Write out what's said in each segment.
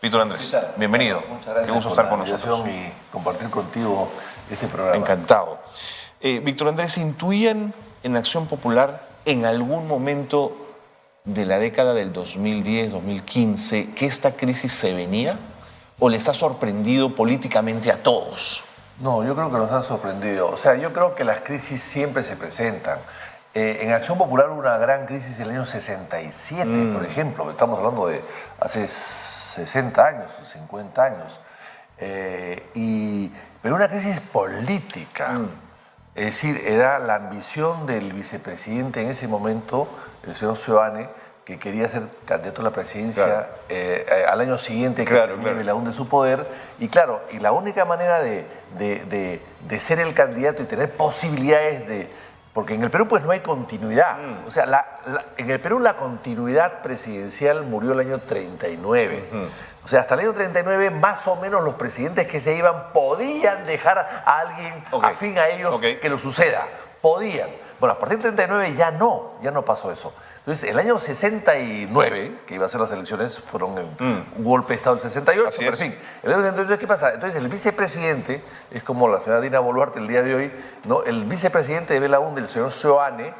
Víctor Andrés, bienvenido. Muchas gracias. Qué gusto estar con nosotros. Y compartir contigo este programa. Encantado. Víctor Andrés, ¿intuían en Acción Popular en algún momento de la década del 2010-2015 que esta crisis se venía? ¿O les ha sorprendido políticamente a todos? No, yo creo que nos han sorprendido. O sea, yo creo que las crisis siempre se presentan. En Acción Popular hubo una gran crisis en el año 67, por ejemplo. Estamos hablando de hace 60 años, 50 años. Pero una crisis política. Es decir, era la ambición del vicepresidente en ese momento, el señor Seoane, que quería ser candidato a la presidencia al año siguiente que termine Belaúnde su poder. Y claro, y la única manera de ser el candidato y tener posibilidades de... Porque en el Perú pues no hay continuidad. O sea, en el Perú la continuidad presidencial murió el año 39. O sea, hasta el año 39 más o menos los presidentes que se iban podían dejar a alguien afín a ellos que lo suceda. Podían. Bueno, a partir del 39 ya no pasó eso. Entonces, el año 69, que iba a ser las elecciones, fueron un golpe de Estado del 68, pero en fin. El año 69, ¿qué pasa? Entonces, el vicepresidente, es como la señora Dina Boluarte el día de hoy, ¿no? El vicepresidente de Belaúnde, el señor Seoane,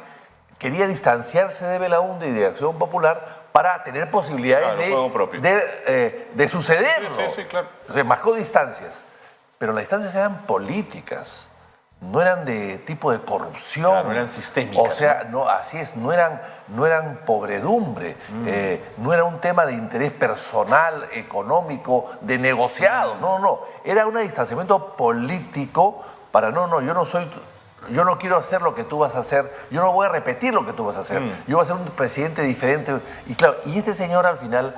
quería distanciarse de Belaúnde y de Acción Popular para tener posibilidades de sucederlo. Sí, claro. O sea, marcó distancias, pero las distancias eran políticas. No eran de tipo de corrupción. Claro, no eran sistémicas. O sea, no, así es, no eran pobredumbre, no era un tema de interés personal, económico, de negociado. No. Era un distanciamiento político para yo no quiero hacer lo que tú vas a hacer, yo no voy a repetir lo que tú vas a hacer, yo voy a ser un presidente diferente. Y claro, y este señor al final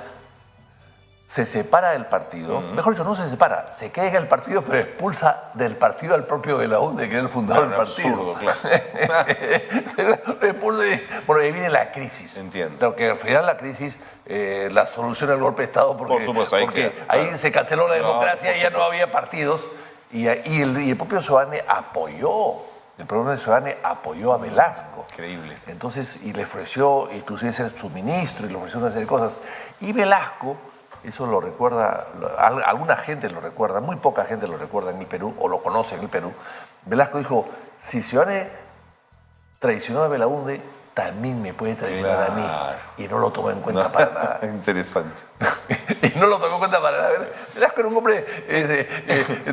se separa del partido, mejor dicho, no se separa, se queda en el partido, pero expulsa del partido al propio Belaúnde, que era el fundador del partido. Absurdo, Bueno, ahí viene la crisis. Entiendo. Claro que al final la crisis la soluciona el golpe de Estado porque, por supuesto, ahí se canceló la democracia y ya no había partidos. Y el propio Seoane apoyó. El problema de Seoane apoyó a Velasco. Increíble. Entonces, y le ofreció inclusive ser su ministro y le ofreció una serie de cosas. Y Velasco, eso lo recuerda, alguna gente lo recuerda, muy poca gente lo recuerda en el Perú, o lo conoce en el Perú. Velasco dijo, si Seoane traicionó a Belaúnde, también me puede traicionar a mí. Y no lo tomó en cuenta para nada. Interesante. Y no lo tomó en cuenta para nada. Velasco era un hombre,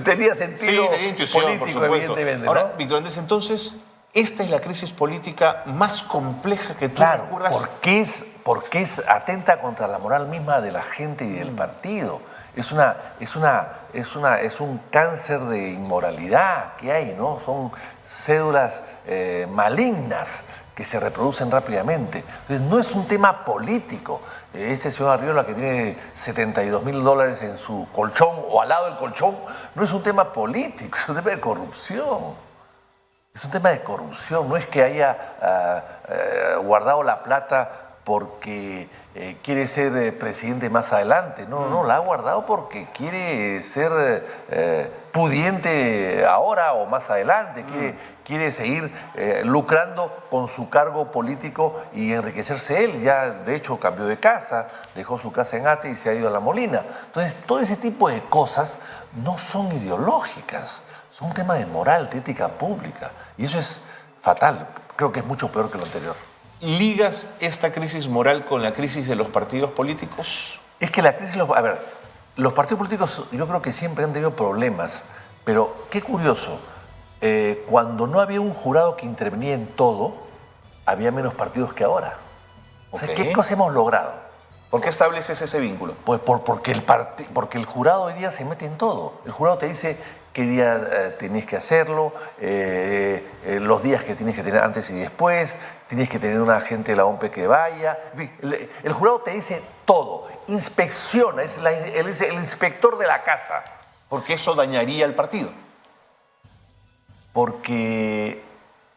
tenía sentido tenía intuición, político, evidentemente. Ahora, ¿no? Víctor Andrés, entonces, esta es la crisis política más compleja que tú recuerdas. Porque es atenta contra la moral misma de la gente y del partido. Es un cáncer de inmoralidad que hay, ¿no? Son cédulas malignas que se reproducen rápidamente. Entonces, no es un tema político. Este señor Arriola que tiene $72.000 en su colchón o al lado del colchón, no es un tema político, es un tema de corrupción. Es un tema de corrupción, no es que haya guardado la plata porque quiere ser presidente más adelante. No, la ha guardado porque quiere ser pudiente ahora o más adelante. Quiere seguir lucrando con su cargo político y enriquecerse él. Ya, de hecho, cambió de casa, dejó su casa en Ate y se ha ido a La Molina. Entonces, todo ese tipo de cosas no son ideológicas, son un tema de moral, de ética pública. Y eso es fatal. Creo que es mucho peor que lo anterior. ¿Ligas esta crisis moral con la crisis de los partidos políticos? Es que la crisis... A ver, los partidos políticos yo creo que siempre han tenido problemas, pero qué curioso, cuando no había un jurado que intervenía en todo, había menos partidos que ahora. O sea, ¿qué cosa hemos logrado? ¿Por qué estableces ese vínculo? Pues porque el jurado hoy día se mete en todo. El jurado te dice qué día tenés que hacerlo, los días que tienes que tener antes y después, tienes que tener un agente de la OMPE que vaya. En fin, el jurado te dice todo, inspecciona, es el inspector de la casa. ¿Por qué eso dañaría al partido? Porque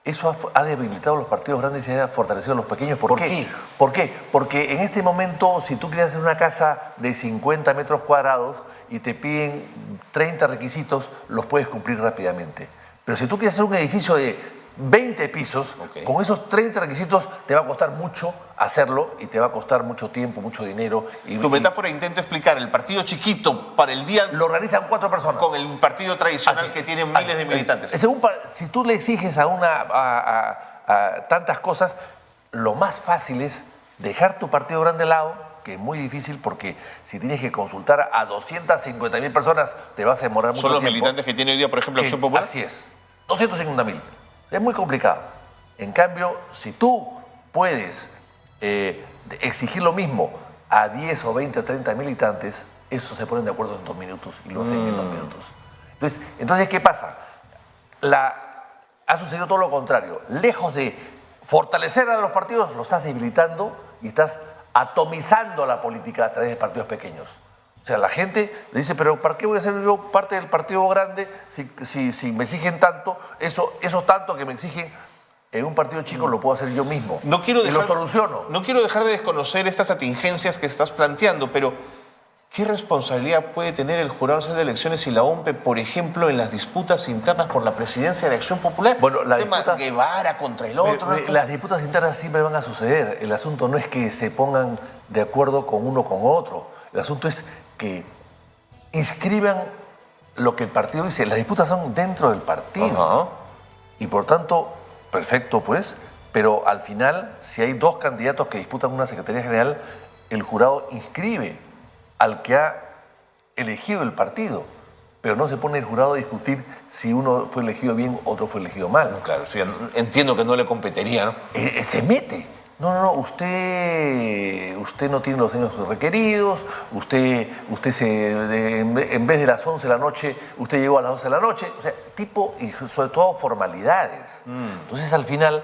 eso ha debilitado los partidos grandes y ha fortalecido a los pequeños. ¿Por qué? ¿Por qué? Porque en este momento, si tú quieres hacer una casa de 50 metros cuadrados y te piden 30 requisitos, los puedes cumplir rápidamente. Pero si tú quieres hacer un edificio de 20 pisos, con esos 30 requisitos te va a costar mucho hacerlo y te va a costar mucho tiempo, mucho dinero. Tu metáfora intento explicar, el partido chiquito para el día... Lo organizan 4 personas. Con el partido tradicional que tiene miles de militantes. Si tú le exiges a tantas cosas, lo más fácil es dejar tu partido grande al lado, que es muy difícil porque si tienes que consultar a 250.000 personas, te vas a demorar mucho tiempo. ¿Son los militantes que tiene hoy día, por ejemplo, Acción Popular? Así es, 250.000. Es muy complicado. En cambio, si tú puedes exigir lo mismo a 10 o 20 o 30 militantes, eso se ponen de acuerdo en 2 minutos y lo hacen en 2 minutos. Entonces, ¿qué pasa? Ha sucedido todo lo contrario. Lejos de fortalecer a los partidos, los estás debilitando y estás atomizando la política a través de partidos pequeños. O sea, la gente le dice, pero ¿para qué voy a ser yo parte del partido grande si me exigen tanto? Eso tanto que me exigen en un partido chico lo puedo hacer yo mismo. Y lo soluciono. No quiero dejar de desconocer estas atingencias que estás planteando, pero ¿qué responsabilidad puede tener el Jurado Nacional de Elecciones y la OMPE, por ejemplo, en las disputas internas por la presidencia de Acción Popular? Bueno, el tema Guevara contra el otro. Las disputas internas siempre van a suceder. El asunto no es que se pongan de acuerdo con uno o con otro. El asunto es que inscriban lo que el partido dice. Las disputas son dentro del partido. Y por tanto, perfecto pues, pero al final, si hay 2 candidatos que disputan una Secretaría General, el jurado inscribe al que ha elegido el partido, pero no se pone el jurado a discutir si uno fue elegido bien, otro fue elegido mal. Claro, sí, entiendo que no le competiría, ¿no? Se mete. No, usted no tiene los años requeridos, usted en vez de las 11 de la noche, usted llegó a las 12 de la noche. O sea, y sobre todo formalidades. Entonces, al final,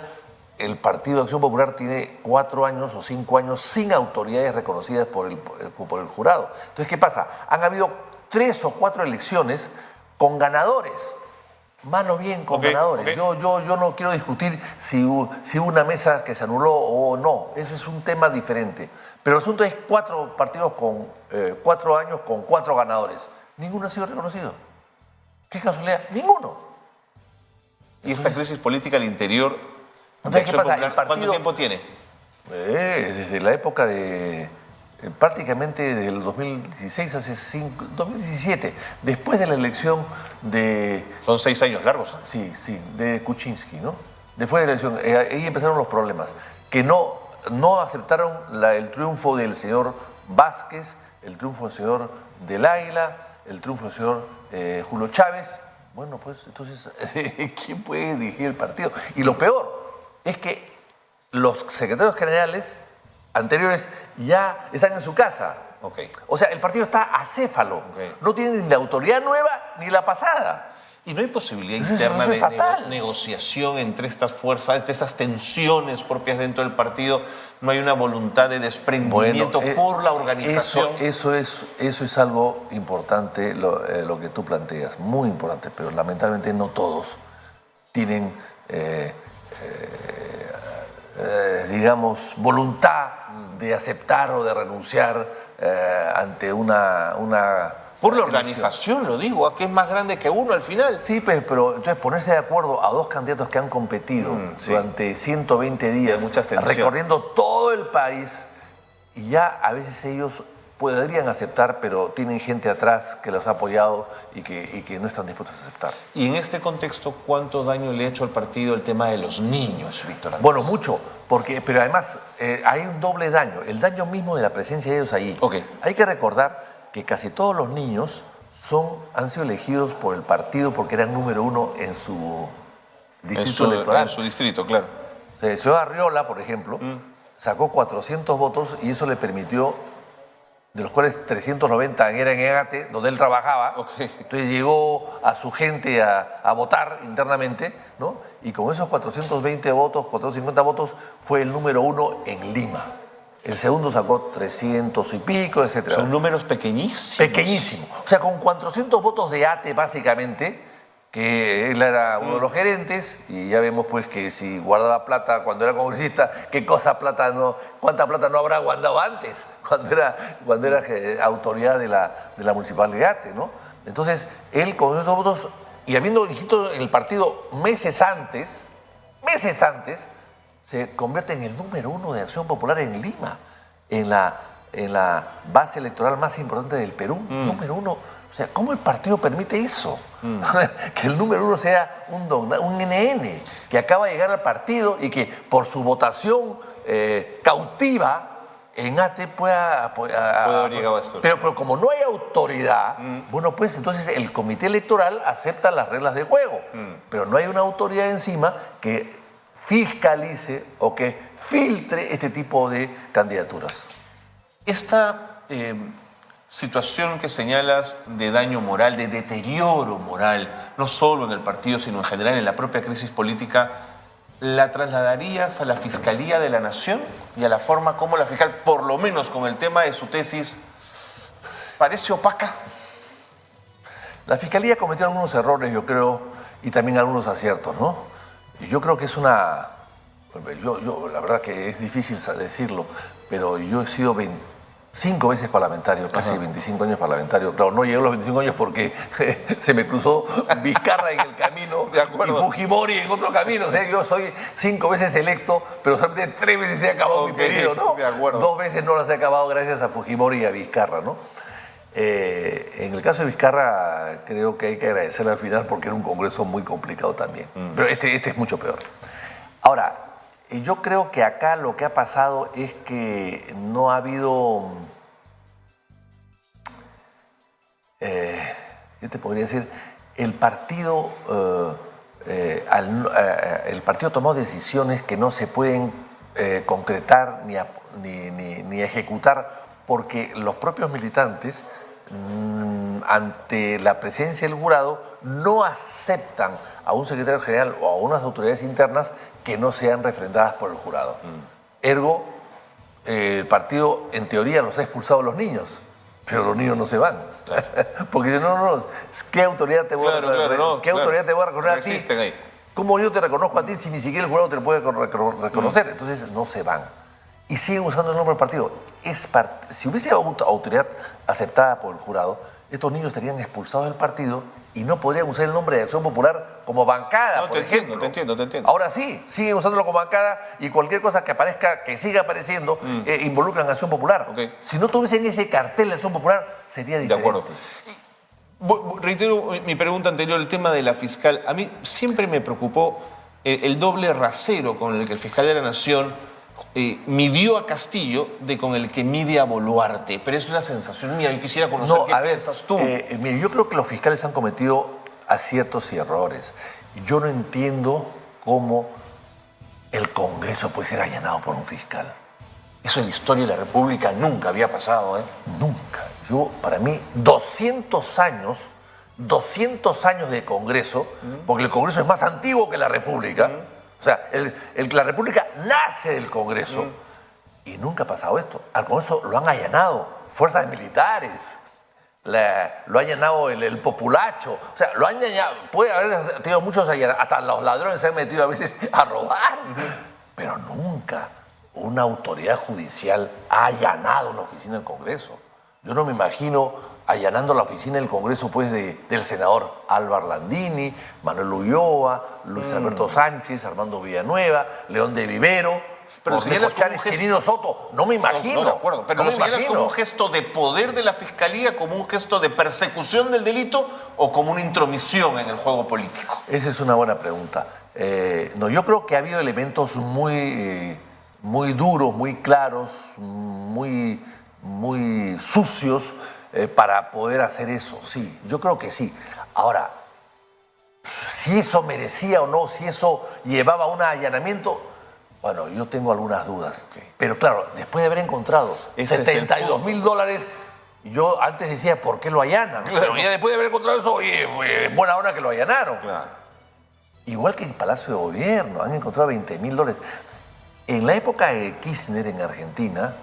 el Partido de Acción Popular tiene 4 años o 5 años sin autoridades reconocidas por el jurado. Entonces, ¿qué pasa? Han habido 3 o 4 elecciones con ganadores. Mal o bien con ganadores. Yo no quiero discutir si hubo una mesa que se anuló o no. Eso es un tema diferente. Pero el asunto es 4 partidos con 4 años con 4 ganadores. Ninguno ha sido reconocido. ¿Qué casualidad? Ninguno. ¿Y esta crisis política al interior de Entonces, ¿qué pasa? Popular, cuánto tiempo tiene? Desde la época de... prácticamente desde el 2016, 2017, después de la elección de... Son 6 años largos. Sí, de Kuczynski, ¿no? Después de la elección, ahí empezaron los problemas, que no aceptaron el triunfo del señor Vázquez, el triunfo del señor Del Águila, el triunfo del señor Julio Chávez. Bueno, pues entonces, ¿quién puede dirigir el partido? Y lo peor es que los secretarios generales anteriores ya están en su casa. O sea, el partido está acéfalo. No tiene ni la autoridad nueva ni la pasada. ¿Y no hay posibilidad interna de negociación entre estas fuerzas, entre estas tensiones propias dentro del partido? ¿No hay una voluntad de desprendimiento por la organización? Eso es algo importante, lo que tú planteas, muy importante, pero lamentablemente no todos tienen, digamos, voluntad de aceptar o de renunciar ante una por la organización, lo digo, que es más grande que uno al final. Sí, pero entonces ponerse de acuerdo a 2 candidatos que han competido durante 120 días, recorriendo todo el país, y ya a veces ellos podrían aceptar, pero tienen gente atrás que los ha apoyado y que no están dispuestos a aceptar. Y en este contexto, ¿cuánto daño le ha hecho al partido el tema de los niños, Víctor Andrés? Bueno, mucho, pero además hay un doble daño, el daño mismo de la presencia de ellos allí. Hay que recordar que casi todos los niños han sido elegidos por el partido porque eran número 1 en su distrito electoral. En su distrito, claro. El señor Arriola, por ejemplo, sacó 400 votos y eso le permitió, de los cuales 390 eran en Égate, donde él trabajaba. Entonces llegó a su gente a votar internamente, ¿no? Y con esos 420 votos, 450 votos, fue el número 1 en Lima. El segundo sacó 300 y pico, etc. Son números pequeñísimos. Pequeñísimos. O sea, con 400 votos de ATE, básicamente, que él era uno de los gerentes, y ya vemos pues que si guardaba plata cuando era congresista, cuánta plata no habrá guardado antes, cuando era autoridad de la municipalidad de ATE, ¿no? Entonces, él con esos votos, y habiendo inscrito en el partido meses antes, meses antes, se convierte en el número 1 de Acción Popular en Lima, en la base electoral más importante del Perú. Número 1. O sea, ¿cómo el partido permite eso? Que el número 1 sea un NN, que acaba de llegar al partido y que por su votación cautiva en ATE pueda haber llegado a esto. Pero como no hay autoridad, bueno, pues entonces el comité electoral acepta las reglas de juego. Pero no hay una autoridad encima que fiscalice o que filtre este tipo de candidaturas. Esta situación que señalas de daño moral, de deterioro moral, no solo en el partido, sino en general en la propia crisis política, ¿la trasladarías a la Fiscalía de la Nación y a la forma como la fiscal, por lo menos con el tema de su tesis, parece opaca? La Fiscalía cometió algunos errores, yo creo, y también algunos aciertos, ¿no? Y yo creo que es una... la verdad que es difícil decirlo, pero yo he sido 5 veces parlamentario, casi 25 años parlamentario. Claro, no llegué a los 25 años porque se me cruzó Vizcarra en el camino y Fujimori en otro camino. O sea, yo soy 5 veces electo, pero solamente 3 veces se ha acabado mi periodo, ¿no? De acuerdo. 2 veces no las he acabado gracias a Fujimori y a Vizcarra, ¿no? En el caso de Vizcarra, creo que hay que agradecerle al final porque era un congreso muy complicado también. Pero este es mucho peor. Ahora, yo creo que acá lo que ha pasado es que no ha habido... ¿qué te podría decir? El partido tomó decisiones que no se pueden concretar ni ejecutar porque los propios militantes, ante la presencia del jurado, no aceptan a un secretario general o a unas autoridades internas que no sean refrendadas por el jurado. Ergo, el partido en teoría los ha expulsado a los niños, pero los niños no se van. Claro. Porque no, ¿qué autoridad te voy a reconocer a ti? Ahí. ¿Cómo yo te reconozco a ti si ni siquiera el jurado te lo puede reconocer? Entonces no se van. Y siguen usando el nombre del partido. Si hubiese autoridad aceptada por el jurado, estos niños estarían expulsados del partido y no podrían usar el nombre de Acción Popular como bancada, por ejemplo. Te entiendo. Ahora sí, siguen usándolo como bancada y cualquier cosa que aparezca, que siga apareciendo, involucran a Acción Popular. Okay. Si no tuviesen ese cartel de Acción Popular, sería diferente. De acuerdo. Reitero mi pregunta anterior, el tema de la fiscal. A mí siempre me preocupó el doble rasero con el que el fiscal de la Nación midió a Castillo con el que mide a Boluarte. Pero es una sensación mía. Yo quisiera conocer qué piensas tú. Mire, yo creo que los fiscales han cometido aciertos y errores. Yo no entiendo cómo el Congreso puede ser allanado por un fiscal. Eso en la historia de la República nunca había pasado, ¿eh? Nunca. Para mí, 200 años de Congreso, porque el Congreso es más antiguo que la República. O sea, la República nace del Congreso y nunca ha pasado esto. Al Congreso lo han allanado fuerzas militares, lo ha allanado el populacho. O sea, lo han allanado. Puede haber tenido muchos allanados, hasta los ladrones se han metido a veces a robar. Pero nunca una autoridad judicial ha allanado una oficina del Congreso. Yo no me imagino allanando la oficina del Congreso pues, del senador Álvaro Landini, Manuel Ulloa, Luis Alberto Sánchez, Armando Villanueva, León de Vivero, pero Cornejo Chávez, Chirino Soto. No me imagino. No, de acuerdo. Pero ¿lo señalas como un gesto de poder de la Fiscalía, como un gesto de persecución del delito o como una intromisión en el juego político? Esa es una buena pregunta. No, yo creo que ha habido elementos muy duros, muy claros, muy sucios para poder hacer eso. Sí, yo creo que sí. Ahora, si eso merecía o no, si eso llevaba a un allanamiento, bueno, yo tengo algunas dudas. Okay. Pero claro, después de haber encontrado $72,000, yo antes decía, ¿por qué lo allanan? Claro. Pero ya después de haber encontrado eso, oye, buena hora que lo allanaron. Claro. Igual que en Palacio de Gobierno, han encontrado $20,000. En la época de Kirchner en Argentina,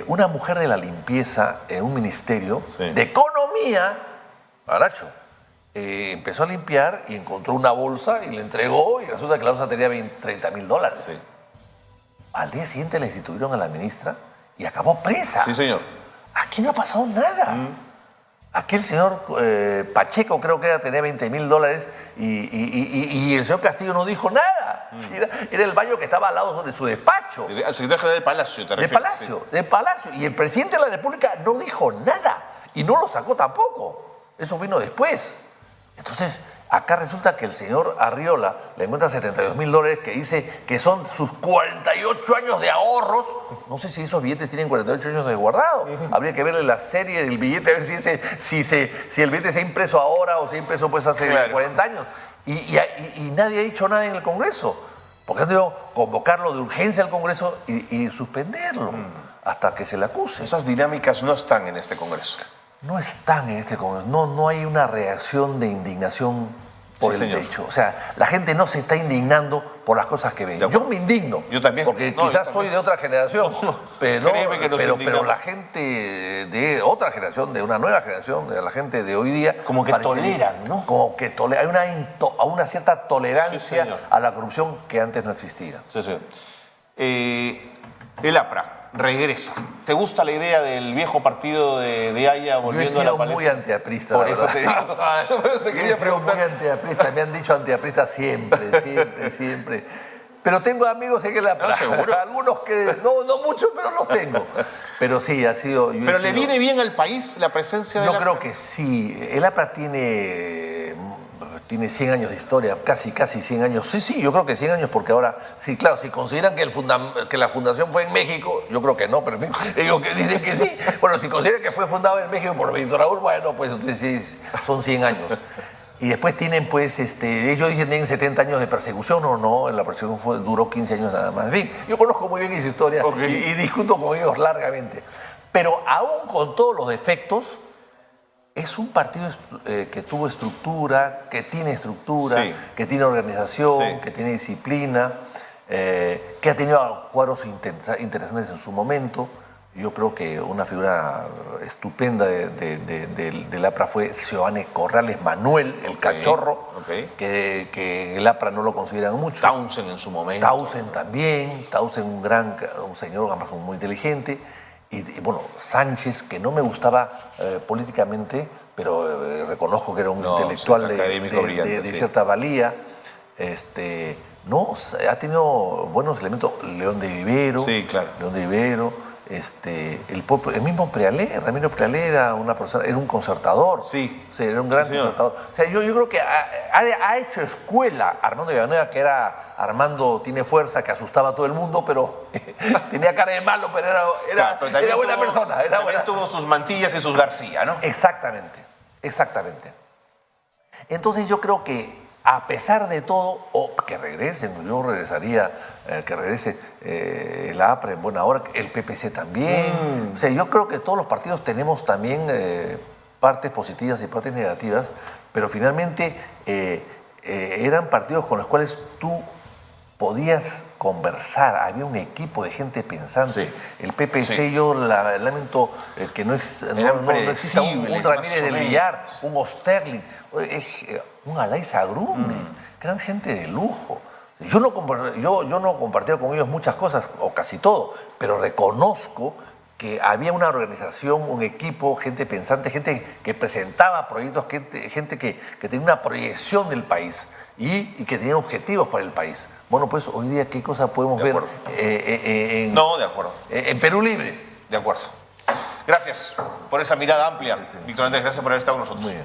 una mujer de la limpieza en un ministerio de economía, Aracho, empezó a limpiar y encontró una bolsa y le entregó y resulta que la bolsa tenía $30,000. Sí. Al día siguiente le destituyeron a la ministra y acabó presa. Sí, señor. Aquí no ha pasado nada. Aquel señor Pacheco creo que tenía $20.000 y el señor Castillo no dijo nada. Sí, era el baño que estaba al lado de su despacho. El secretario general del Palacio, ¿te refieres? De Palacio. Y el presidente de la República no dijo nada. Y no lo sacó tampoco. Eso vino después. Entonces, acá resulta que el señor Arriola le encuentra $72.000 que dice que son sus 48 años de ahorros. No sé si esos billetes tienen 48 años de guardado. Habría que verle la serie del billete, a ver si el billete se ha impreso ahora o se ha impreso pues hace 40 años. Y nadie ha dicho nada en el Congreso. Porque han debido convocarlo de urgencia al Congreso y suspenderlo hasta que se le acuse. Esas dinámicas no están en este Congreso. No están en este Congreso. No hay una reacción de indignación por el hecho. O sea, la gente no se está indignando por las cosas que ven. Yo me indigno. Yo también. Porque quizás soy de otra generación. Pero la gente de otra generación, de una nueva generación, de la gente de hoy día... Como que toleran, ¿no? Como que toleran. Hay una cierta tolerancia a la corrupción que antes no existía. Sí, sí. El APRA regresa. ¿Te gusta la idea del viejo partido de Haya volviendo a la palestra? Yo he sido muy antiaprista. Por eso te digo. Te quería preguntar. Muy antiaprista. Me han dicho antiaprista siempre. Pero tengo amigos que la APRA. ¿Seguro? Algunos que, no muchos, pero los tengo. Pero sí, ha sido... ¿Pero le viene bien al país la presencia de la APRA? Yo creo que sí. El APRA tiene 100 años de historia, casi 100 años. Sí, yo creo que 100 años, porque ahora, sí, claro, si consideran que la fundación fue en México, yo creo que no, pero digo que dicen que sí. Bueno, si consideran que fue fundado en México por Víctor Raúl, bueno, pues entonces sí, son 100 años. Y después tienen, pues, ellos dicen que tienen 70 años de persecución, o no, la persecución duró 15 años nada más. En fin, yo conozco muy bien esa historia y discuto con ellos largamente. Pero aún con todos los defectos, es un partido que tuvo estructura, que tiene estructura, que tiene organización, que tiene disciplina, que ha tenido cuadros interesantes en su momento. Yo creo que una figura estupenda del APRA fue Seoane Corrales Manuel, el cachorro, que el APRA no lo consideran mucho. Townsend en su momento. Townsend también, un señor muy inteligente. Y bueno, Sánchez, que no me gustaba políticamente, pero reconozco que era un intelectual de cierta valía. Ha tenido buenos elementos. León de Vivero. Sí, claro. León de Vivero. El mismo Prealé, Ramiro Prealé era un concertador. Sí. O sea, era un gran concertador. O sea, yo creo que ha hecho escuela Armando Villanueva, que era Armando tiene fuerza, que asustaba a todo el mundo, pero tenía cara de malo, pero era buena persona. También tuvo sus Mantillas y sus García, ¿no? Exactamente. Entonces yo creo que a pesar de todo, que regresen, yo regresaría, que regrese la APRA en buena hora, el PPC también. O sea, yo creo que todos los partidos tenemos también partes positivas y partes negativas, pero finalmente eran partidos con los cuales tú podías conversar, había un equipo de gente pensante. El PPC, yo lamento que no exista un Ramírez del Villar, un Osterling, un Alay Sagrunde, que eran gente de lujo. Yo no compartía con ellos muchas cosas, o casi todo, pero reconozco que había una organización, un equipo, gente pensante, gente que presentaba proyectos, gente que tenía una proyección del país y que tenía objetivos para el país. Bueno, pues hoy día, ¿qué cosa podemos ver en Perú Libre? De acuerdo. Gracias por esa mirada amplia. Víctor Andrés, gracias por haber estado con nosotros. Muy bien.